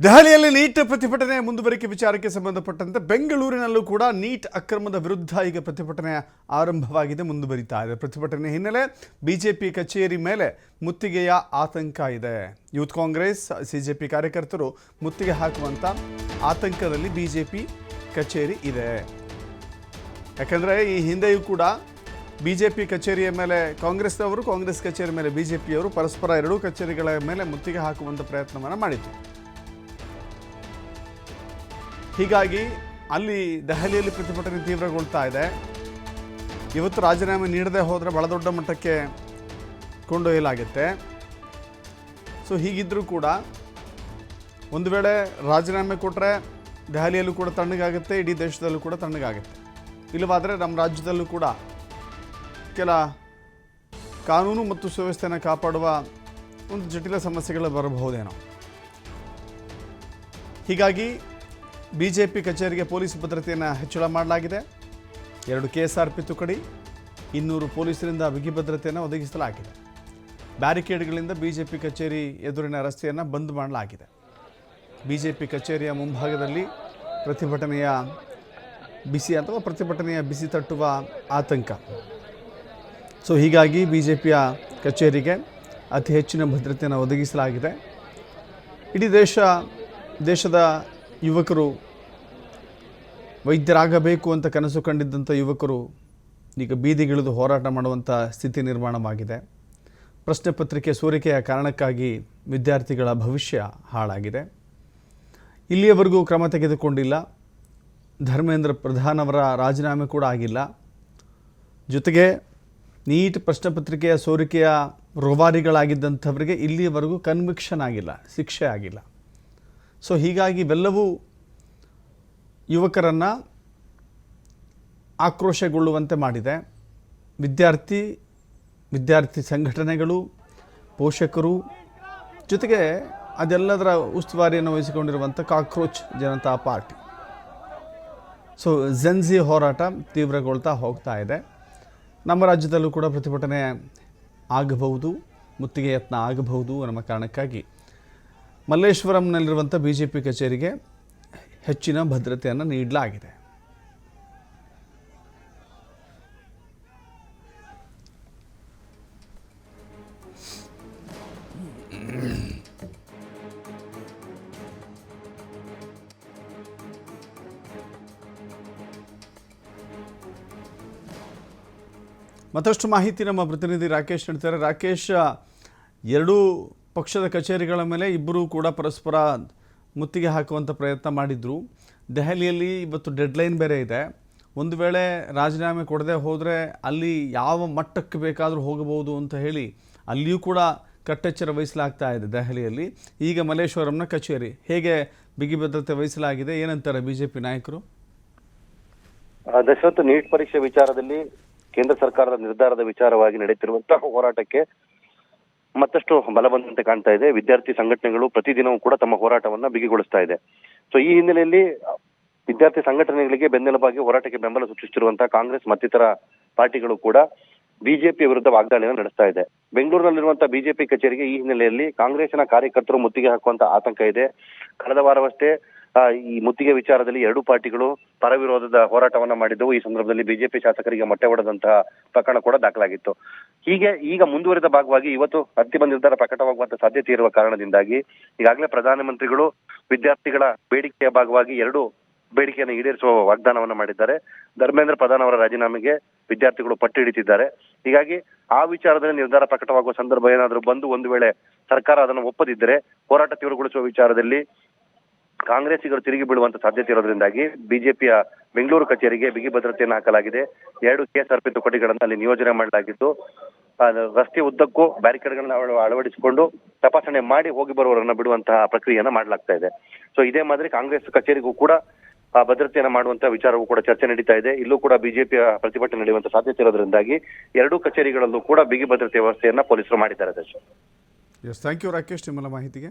ದೆಹಲಿಯಲ್ಲಿ ನೀಟ್ ಪ್ರತಿಭಟನೆ ಮುಂದುವರಿಕೆ ವಿಚಾರಕ್ಕೆ ಸಂಬಂಧಪಟ್ಟಂತೆ ಬೆಂಗಳೂರಿನಲ್ಲೂ ಕೂಡ ನೀಟ್ ಅಕ್ರಮದ ವಿರುದ್ಧ ಈಗ ಪ್ರತಿಭಟನೆ ಆರಂಭವಾಗಿದೆ, ಮುಂದುವರಿತಾ ಇದೆ. ಪ್ರತಿಭಟನೆ ಹಿನ್ನೆಲೆ ಬಿಜೆಪಿ ಕಚೇರಿ ಮೇಲೆ ಮುತ್ತಿಗೆಯ ಆತಂಕ ಇದೆ. ಯೂತ್ ಕಾಂಗ್ರೆಸ್ ಸಿಜೆಪಿ ಕಾರ್ಯಕರ್ತರು ಮುತ್ತಿಗೆ ಹಾಕುವಂತ ಆತಂಕದಲ್ಲಿ ಬಿಜೆಪಿ ಕಚೇರಿ ಇದೆ. ಯಾಕಂದರೆ ಈ ಹಿಂದೆಯೂ ಕೂಡ ಬಿಜೆಪಿ ಕಚೇರಿಯ ಮೇಲೆ ಕಾಂಗ್ರೆಸ್ನವರು, ಕಾಂಗ್ರೆಸ್ ಕಚೇರಿ ಮೇಲೆ ಬಿಜೆಪಿಯವರು ಪರಸ್ಪರ ಎರಡೂ ಕಚೇರಿಗಳ ಮೇಲೆ ಮುತ್ತಿಗೆ ಹಾಕುವಂಥ ಪ್ರಯತ್ನವನ್ನು ಮಾಡಿದ್ರು. ಹೀಗಾಗಿ ಅಲ್ಲಿ ದೆಹಲಿಯಲ್ಲಿ ಪ್ರತಿಭಟನೆ ತೀವ್ರಗೊಳ್ತಾ ಇದೆ. ಇವತ್ತು ರಾಜೀನಾಮೆ ನೀಡದೆ ಹೋದರೆ ಬಹಳ ದೊಡ್ಡ ಮಟ್ಟಕ್ಕೆ ಕೊಂಡೊಯ್ಯಲಾಗುತ್ತೆ. ಸೊ ಹೀಗಿದ್ದರೂ ಕೂಡ ಒಂದು ವೇಳೆ ರಾಜೀನಾಮೆ ಕೊಟ್ಟರೆ ದೆಹಲಿಯಲ್ಲೂ ಕೂಡ ತಣ್ಣಗಾಗುತ್ತೆ, ಇಡೀ ದೇಶದಲ್ಲೂ ಕೂಡ ತಣ್ಣಗಾಗುತ್ತೆ. ಇಲ್ಲವಾದರೆ ನಮ್ಮ ರಾಜ್ಯದಲ್ಲೂ ಕೂಡ ಕೆಲ ಕಾನೂನು ಮತ್ತು ಸುವ್ಯವಸ್ಥೆಯನ್ನು ಕಾಪಾಡುವ ಒಂದು ಜಟಿಲ ಸಮಸ್ಯೆಗಳು ಬರಬಹುದೇನೋ. ಹೀಗಾಗಿ ಬಿಜೆಪಿ ಕಚೇರಿಗೆ ಪೊಲೀಸ್ ಭದ್ರತೆಯನ್ನು ಹೆಚ್ಚಳ ಮಾಡಲಾಗಿದೆ. 2 KSRP ತುಕಡಿ, 200 ಪೊಲೀಸರಿಂದ ಬಿಗಿ ಭದ್ರತೆಯನ್ನು ಒದಗಿಸಲಾಗಿದೆ. ಬ್ಯಾರಿಕೇಡ್ಗಳಿಂದ ಬಿಜೆಪಿ ಕಚೇರಿ ಎದುರಿನ ರಸ್ತೆಯನ್ನು ಬಂದ್ ಮಾಡಲಾಗಿದೆ. ಬಿಜೆಪಿ ಕಚೇರಿಯ ಮುಂಭಾಗದಲ್ಲಿ ಪ್ರತಿಭಟನೆಯ ಬಿಸಿ ತಟ್ಟುವ ಆತಂಕ. ಸೊ ಹೀಗಾಗಿ ಬಿಜೆಪಿಯ ಕಚೇರಿಗೆ ಅತಿ ಹೆಚ್ಚಿನ ಭದ್ರತೆಯನ್ನು ಒದಗಿಸಲಾಗಿದೆ. ಇಡೀ ದೇಶದ ಯುವಕರು ವೈದ್ಯರಾಗಬೇಕು ಅಂತ ಕನಸು ಕಂಡಿದ್ದಂಥ ಯುವಕರು ಈಗ ಬೀದಿಗಿಳಿದು ಹೋರಾಟ ಮಾಡುವಂಥ ಸ್ಥಿತಿ ನಿರ್ಮಾಣವಾಗಿದೆ. ಪ್ರಶ್ನೆ ಪತ್ರಿಕೆ ಸೋರಿಕೆಯ ಕಾರಣಕ್ಕಾಗಿ ವಿದ್ಯಾರ್ಥಿಗಳ ಭವಿಷ್ಯ ಹಾಳಾಗಿದೆ. ಇಲ್ಲಿಯವರೆಗೂ ಕ್ರಮ ತೆಗೆದುಕೊಂಡಿಲ್ಲ. ಧರ್ಮೇಂದ್ರ ಪ್ರಧಾನ್ ಅವರ ರಾಜೀನಾಮೆ ಕೂಡ ಆಗಿಲ್ಲ. ಜೊತೆಗೆ ನೀಟ್ ಪ್ರಶ್ನೆ ಪತ್ರಿಕೆಯ ಸೋರಿಕೆಯ ರೋವಾರಿಗಳಾಗಿದ್ದಂಥವರಿಗೆ ಇಲ್ಲಿಯವರೆಗೂ ಕನ್ವಿಕ್ಷನ್ ಆಗಿಲ್ಲ, ಶಿಕ್ಷೆ ಆಗಿಲ್ಲ. ಸೊ ಹೀಗಾಗಿ ಇವೆಲ್ಲವೂ ಯುವಕರನ್ನು ಆಕ್ರೋಶಗೊಳ್ಳುವಂತೆ ಮಾಡಿದೆ. ವಿದ್ಯಾರ್ಥಿ ಸಂಘಟನೆಗಳು, ಪೋಷಕರು, ಜೊತೆಗೆ ಅದೆಲ್ಲದರ ಉಸ್ತುವಾರಿಯನ್ನು ವಹಿಸಿಕೊಂಡಿರುವಂಥ cockroach Janata party. So Gen Z ಹೋರಾಟ ತೀವ್ರಗೊಳ್ತಾ ಹೋಗ್ತಾ ಇದೆ. ನಮ್ಮ ರಾಜ್ಯದಲ್ಲೂ ಕೂಡ ಪ್ರತಿಭಟನೆ ಆಗಬಹುದು, ಮುತ್ತಿಗೆ ಯತ್ನ ಆಗಬಹುದು ಅನ್ನೋ ಕಾರಣಕ್ಕಾಗಿ ಮಲ್ಲೇಶ್ವರಂನಲ್ಲಿರುವಂಥ ಬಿಜೆಪಿ ಕಚೇರಿಗೆ ಹೆಚ್ಚಿನ ಭದ್ರತೆಯನ್ನು ನೀಡಲಾಗಿದೆ. ಮತ್ತಷ್ಟು ಮಾಹಿತಿ ನಮ್ಮ ಪ್ರತಿನಿಧಿ ರಾಕೇಶ್ ನೀಡ್ತಾರೆ. ರಾಕೇಶ್, ಎರಡೂ ಪಕ್ಷದ ಕಚೇರಿಗಳ ಮೇಲೆ ಇಬ್ಬರೂ ಕೂಡ ಪರಸ್ಪರ ಮುತ್ತಿಗೆ ಹಾಕುವಂಥ ಪ್ರಯತ್ನ ಮಾಡಿದ್ರು. ದೆಹಲಿಯಲ್ಲಿ ಇವತ್ತು ಡೆಡ್ಲೈನ್ ಬೇರೆ ಇದೆ. ಒಂದು ವೇಳೆ ರಾಜೀನಾಮೆ ಕೊಡದೆ ಹೋದರೆ ಅಲ್ಲಿ ಯಾವ ಮಟ್ಟಕ್ಕೆ ಬೇಕಾದರೂ ಹೋಗಬಹುದು ಅಂತ ಹೇಳಿ ಅಲ್ಲಿಯೂ ಕೂಡ ಕಟ್ಟೆಚ್ಚರ ವಹಿಸಲಾಗ್ತಾ ಇದೆ ದೆಹಲಿಯಲ್ಲಿ. ಈಗ ಮಲ್ಲೇಶ್ವರಂನ ಕಚೇರಿ ಹೇಗೆ ಬಿಗಿ ಭದ್ರತೆ ವಹಿಸಲಾಗಿದೆ, ಏನಂತಾರೆ ಬಿಜೆಪಿ ನಾಯಕರು? ದಶರಥ, ನೀಟ್ ಪರೀಕ್ಷೆ ವಿಚಾರದಲ್ಲಿ ಕೇಂದ್ರ ಸರ್ಕಾರದ ನಿರ್ಧಾರದ ವಿಚಾರವಾಗಿ ನಡೆಯುತ್ತಿರುವಂತಹ ಹೋರಾಟಕ್ಕೆ ಮತ್ತಷ್ಟು ಬಲ ಬಂದಂತೆ ಕಾಣ್ತಾ ಇದೆ. ವಿದ್ಯಾರ್ಥಿ ಸಂಘಟನೆಗಳು ಪ್ರತಿದಿನವೂ ಕೂಡ ತಮ್ಮ ಹೋರಾಟವನ್ನ ಬಿಗಿಗೊಳಿಸ್ತಾ ಇದೆ. ಸೊ ಈ ಹಿನ್ನೆಲೆಯಲ್ಲಿ ವಿದ್ಯಾರ್ಥಿ ಸಂಘಟನೆಗಳಿಗೆ ಬೆನ್ನೆಲುಬಾಗಿ ಹೋರಾಟಕ್ಕೆ ಬೆಂಬಲ ಸೂಚಿಸುತ್ತಿರುವಂತಹ ಕಾಂಗ್ರೆಸ್ ಮತ್ತಿತರ ಪಾರ್ಟಿಗಳು ಕೂಡ ಬಿಜೆಪಿ ವಿರುದ್ಧ ವಾಗ್ದಾಳಿಯನ್ನು ನಡೆಸ್ತಾ ಇದೆ. ಬೆಂಗಳೂರಿನಲ್ಲಿರುವಂತಹ ಬಿಜೆಪಿ ಕಚೇರಿಗೆ ಈ ಹಿನ್ನೆಲೆಯಲ್ಲಿ ಕಾಂಗ್ರೆಸ್ಸಿನ ಕಾರ್ಯಕರ್ತರು ಮುತ್ತಿಗೆ ಹಾಕುವಂತ ಆತಂಕ ಇದೆ. ಕಳೆದ ವಾರವಷ್ಟೇ ಈ ಮುತ್ತಿಗೆ ವಿಚಾರದಲ್ಲಿ ಎರಡೂ ಪಾರ್ಟಿಗಳು ಪರವಿರೋಧದ ಹೋರಾಟವನ್ನ ಮಾಡಿದ್ದವು. ಈ ಸಂದರ್ಭದಲ್ಲಿ ಬಿಜೆಪಿ ಶಾಸಕರಿಗೆ ಮೊಟ್ಟೆ ಹೊಡೆದಂತಹ ಪ್ರಕರಣ ಕೂಡ ದಾಖಲಾಗಿತ್ತು. ಹೀಗೆ ಈಗ ಮುಂದುವರಿದ ಭಾಗವಾಗಿ ಇವತ್ತು ಅಂತಿಮ ನಿರ್ಧಾರ ಪ್ರಕಟವಾಗುವಂತ ಸಾಧ್ಯತೆ ಇರುವ ಕಾರಣದಿಂದಾಗಿ ಈಗಾಗಲೇ ಪ್ರಧಾನಮಂತ್ರಿಗಳು ವಿದ್ಯಾರ್ಥಿಗಳ ಬೇಡಿಕೆಯ ಭಾಗವಾಗಿ ಎರಡು ಬೇಡಿಕೆಯನ್ನು ಈಡೇರಿಸುವ ವಾಗ್ದಾನವನ್ನ ಮಾಡಿದ್ದಾರೆ. ಧರ್ಮೇಂದ್ರ ಪ್ರಧಾನ್ ಅವರ ರಾಜೀನಾಮೆಗೆ ವಿದ್ಯಾರ್ಥಿಗಳು ಪಟ್ಟು ಹಿಡಿತಿದ್ದಾರೆ. ಹೀಗಾಗಿ ಆ ವಿಚಾರದಲ್ಲಿ ನಿರ್ಧಾರ ಪ್ರಕಟವಾಗುವ ಸಂದರ್ಭ ಏನಾದರೂ ಬಂದು ಒಂದು ವೇಳೆ ಸರ್ಕಾರ ಅದನ್ನು ಒಪ್ಪದಿದ್ದರೆ ಹೋರಾಟ ತೀವ್ರಗೊಳಿಸುವ ವಿಚಾರದಲ್ಲಿ ಕಾಂಗ್ರೆಸ್ಸಿಗರು ತಿರುಗಿ ಬೀಳುವಂತ ಸಾಧ್ಯತೆ ಇರೋದ್ರಿಂದಾಗಿ ಬಿಜೆಪಿಯ ಬೆಂಗಳೂರು ಕಚೇರಿಗೆ ಬಿಗಿ ಭದ್ರತೆಯನ್ನು ಹಾಕಲಾಗಿದೆ. 2 KSRP ತುಕಡಿಗಳನ್ನು ಅಲ್ಲಿ ನಿಯೋಜನೆ ಮಾಡಲಾಗಿದ್ದು ರಸ್ತೆ ಉದ್ದಕ್ಕೂ ಬ್ಯಾರಿಕೇಡ್ಗಳನ್ನ ಅಳವಡಿಸಿಕೊಂಡು ತಪಾಸಣೆ ಮಾಡಿ ಹೋಗಿ ಬರುವವರನ್ನ ಬಿಡುವಂತಹ ಪ್ರಕ್ರಿಯೆಯನ್ನ ಮಾಡಲಾಗ್ತಾ ಇದೆ. ಸೊ ಇದೇ ಮಾದರಿ ಕಾಂಗ್ರೆಸ್ ಕಚೇರಿಗೂ ಕೂಡ ಭದ್ರತೆಯನ್ನ ಮಾಡುವಂತಹ ವಿಚಾರವೂ ಕೂಡ ಚರ್ಚೆ ನಡೀತಾ ಇದೆ. ಇಲ್ಲೂ ಕೂಡ ಬಿಜೆಪಿಯ ಪ್ರತಿಭಟನೆ ನಡೆಯುವಂತ ಸಾಧ್ಯತೆ ಇರೋದ್ರಿಂದಾಗಿ ಎರಡೂ ಕಚೇರಿಗಳಲ್ಲೂ ಕೂಡ ಬಿಗಿ ಭದ್ರತೆ ವ್ಯವಸ್ಥೆಯನ್ನ ಪೊಲೀಸರು ಮಾಡಿದ್ದಾರೆ. ಥ್ಯಾಂಕ್ ಯು ರಾಕೇಶ್, ನಿಮ್ಮೆಲ್ಲ ಮಾಹಿತಿಗೆ.